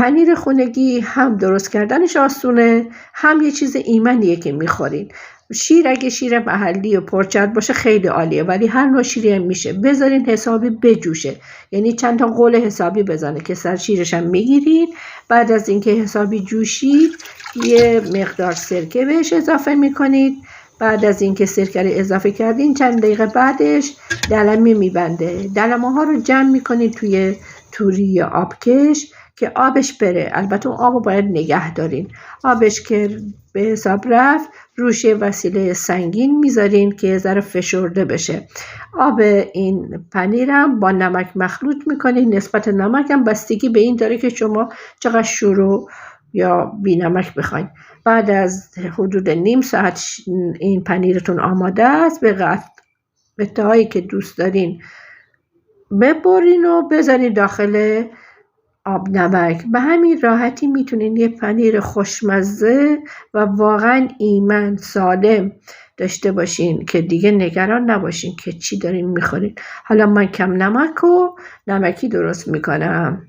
پنیر خونگی هم درست کردنش آسونه، هم یه چیز ایمنیه که میخورین. شیر اگه شیر محلی و پرچرب باشه خیلی عالیه، ولی هر نوع شیری هم میشه. بذارین حسابی بجوشه، یعنی چند تا قول حسابی بزنه که سر شیرش هم میگیرین. بعد از اینکه حسابی جوشید یه مقدار سرکه بهش اضافه میکنید. بعد از اینکه سرکه رو اضافه کردین چند دقیقه بعدش دلمه میبنده. دلمه ها رو جمع میکنید توی توری یا آبکش که آبش بره. البته اون آب رو باید نگه دارین. آبش که به حساب رفت روش وسیله سنگین میذارین که ذره فشرده بشه. آب این پنیرم با نمک مخلوط میکنین. نسبت نمک هم بستگی به این داره که شما چقدر شروع یا بی نمک بخواین. بعد از حدود نیم ساعت این پنیرتون آماده است. به قطعه‌هایی که دوست دارین ببرین و بذارین داخل آب نمک. به همین راحتی میتونین یه پنیر خوشمزه و واقعا ایمن سالم داشته باشین که دیگه نگران نباشین که چی دارین میخورین. حالا من کم نمک و نمکی درست میکنم.